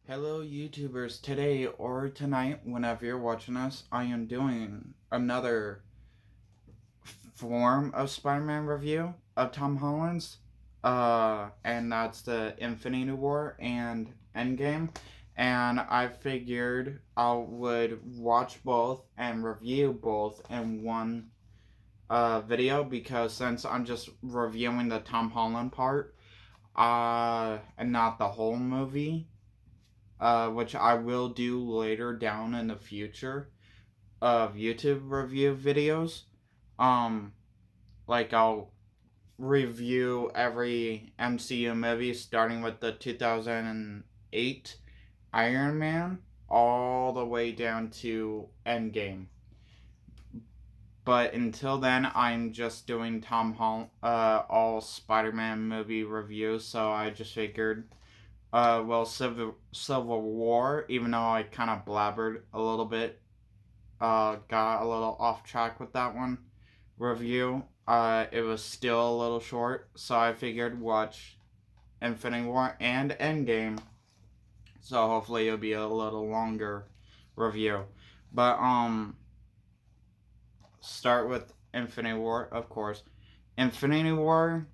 Hello YouTubers, today or tonight, whenever you're watching us, I am doing another form of Spider-Man review of Tom Holland's. And that's the Infinity War and Endgame. And I figured I would watch both and review both in one video because since I'm just reviewing the Tom Holland part, and not the whole movie, which I will do later down in the future of YouTube review videos. Um, like I'll review every MCU movie starting with the 2008 Iron Man all the way down to Endgame. But until then, I'm just doing Tom Holland, all Spider-Man movie reviews. So I just figured Civil War, even though I kind of blabbered a little bit, got a little off track with that one review. It was still a little short, so I figured watch Infinity War and Endgame, so hopefully it'll be a little longer review. But start with Infinity War, of course. Infinity War,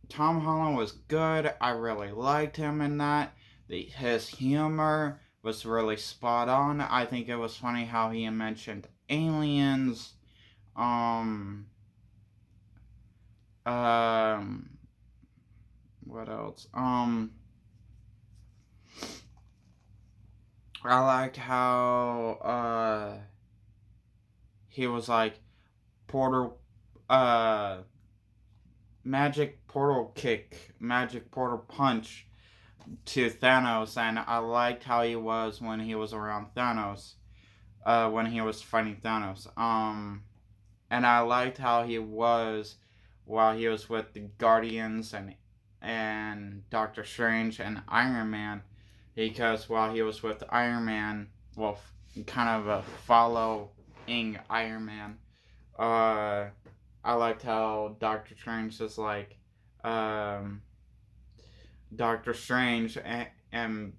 Tom Holland was good. I really liked him in that. His humor was really spot on. I think it was funny how he mentioned aliens. Um, um, what else? I liked how he was like portal, uh, magic portal kick, magic portal punch to Thanos, and I liked how he was when he was around Thanos, when he was fighting Thanos. And I liked how he was while he was with the Guardians and Doctor Strange and Iron Man, because while he was with Iron Man, well, kind of a following Iron Man, uh, I liked how Doctor Strange is like, um, Doctor Strange, and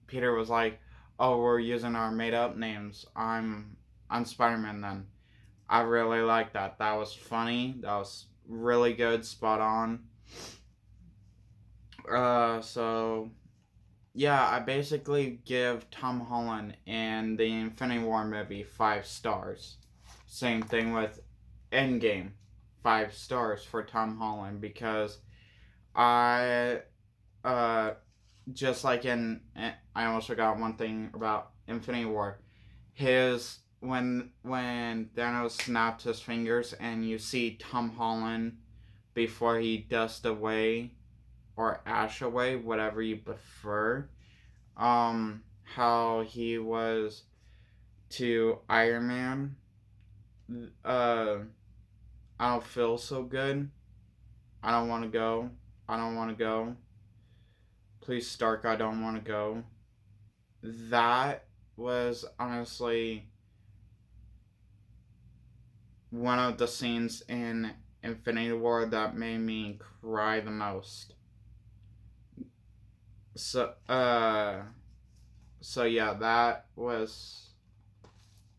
Peter was like, "Oh, we're using our made up names. I'm Spider Man then." I really liked that. That was funny. That was really good, spot on. So yeah, I basically give Tom Holland and the Infinity War movie 5 stars. Same thing with Endgame, 5 stars for Tom Holland because I just like I almost forgot one thing about Infinity War. His when Thanos snapped his fingers and you see Tom Holland before he dust away or ash away, whatever you prefer. How he was to Iron Man. Uh, I don't feel so good. I don't want to go. I don't want to go. Please, Stark, I don't want to go. That was honestly one of the scenes in Infinity War that made me cry the most. So, so yeah, that was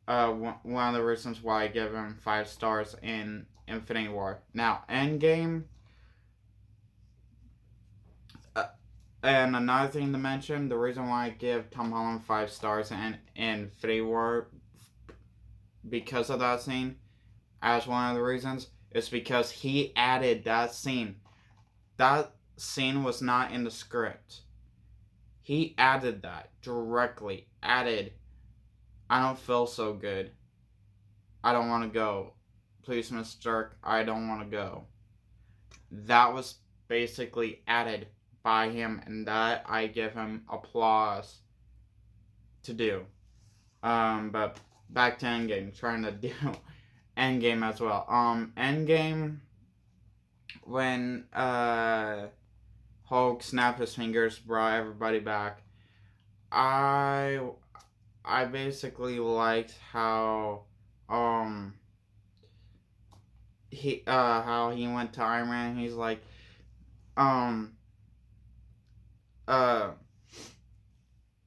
one of the reasons why I give him 5 stars in Infinity War. Now, Endgame, uh, and another thing to mention, the reason why I give Tom Holland 5 stars in Infinity War because of that scene, as one of the reasons, is because he added that scene. That scene was not in the script. He added that directly. Added, I don't feel so good. I don't want to go. Please, Mr. Stark, I don't want to go. That was basically added by him, and that I give him applause to do. But back to Endgame, trying to do Endgame as well. Endgame, when Hulk snapped his fingers, brought everybody back. I I basically liked um how he went to Iron Man. He's like um uh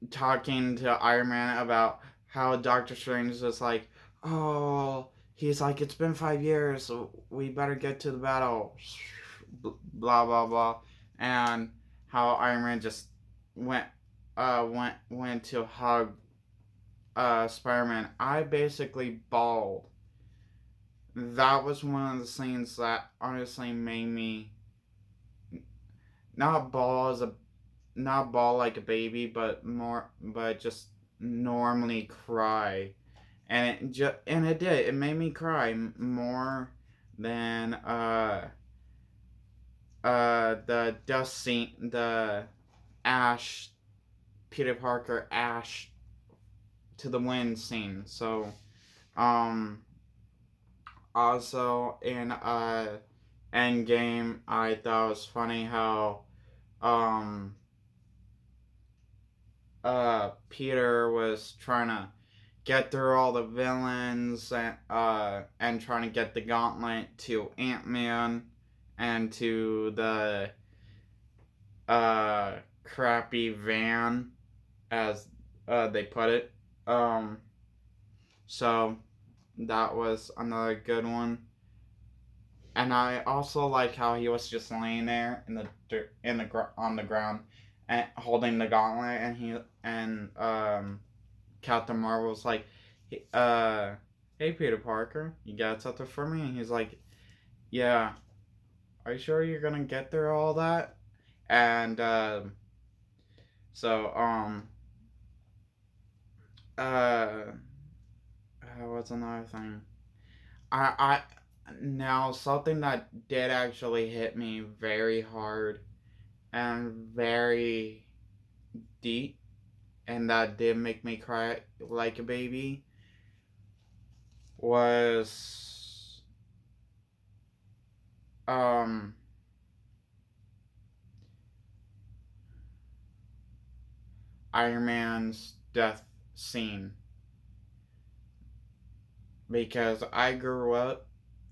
talking to Iron Man about how Doctor Strange is like, oh, he's like, it's been 5 years, so we better get to the battle. Blah blah blah, and how Iron Man just went went to hug Spider Man. I basically bawled. That was one of the scenes that honestly made me not bawl as a not bawl like a baby, but just normally cry, and it did. It made me cry more than the dust scene, the Ash Peter Parker Ash to the wind scene. So um also in Endgame, I thought it was funny how um Peter was trying to get through all the villains and trying to get the gauntlet to Ant-Man and to the crappy van, as they put it. Um so that was another good one. And I also like how he was just laying there on the ground and holding the gauntlet, and Captain Marvel was like, "Hey Peter Parker, you got something for me?" And he's like, "Yeah, are you sure you're gonna get through all that?" And so uh, what's another thing? I now something that did actually hit me very hard and very deep, and that did make me cry like a baby, was um Iron Man's death scene, because I grew up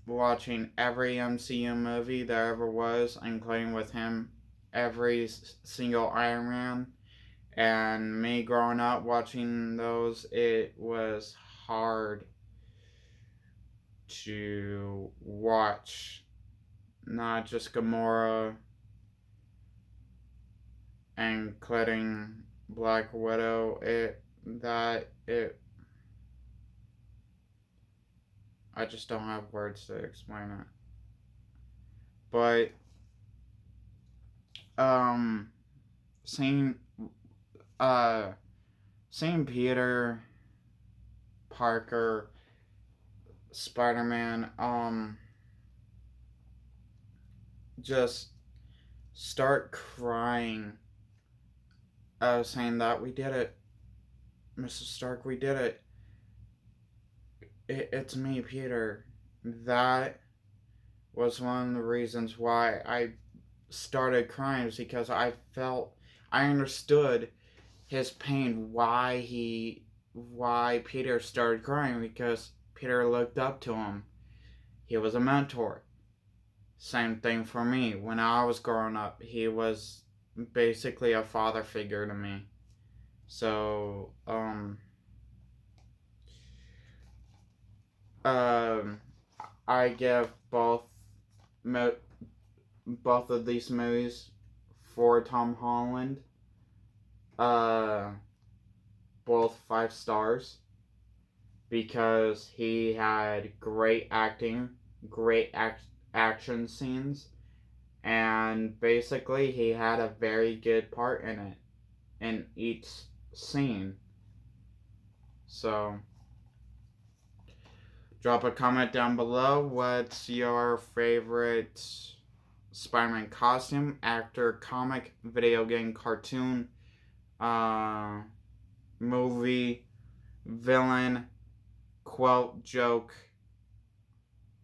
watching every MCU movie there ever was, including with him every single Iron Man. And me growing up watching those, it was hard to watch not just Gamora, including Black Widow. I just don't have words to explain it. But um, seeing uh seeing Peter Parker, Spider Man, just start crying, saying that we did it, Mrs. Stark, we did it. It's me, Peter. That was one of the reasons why I started crying, was because I understood his pain, why Peter started crying, because Peter looked up to him. He was a mentor. Same thing for me. When I was growing up, he was basically a father figure to me. So, um, I give both of these movies for Tom Holland, uh, both 5 stars, because he had great acting, great action scenes, and basically he had a very good part in it, in each scene. So, drop a comment down below. What's your favorite Spider-Man costume, actor, comic, video game, cartoon, uh, movie, villain, quote, joke,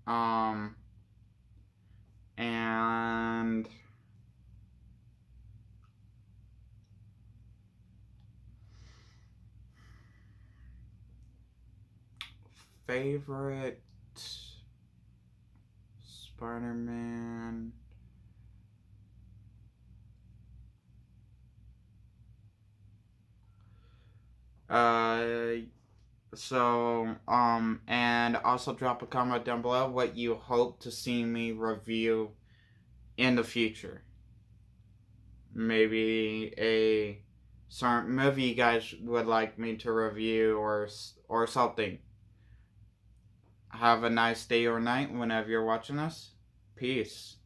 um, and favorite Spider-Man. Uh, and also drop a comment down below what you hope to see me review in the future. Maybe a certain movie you guys would like me to review, or something. Have a nice day or night whenever you're watching us. Peace.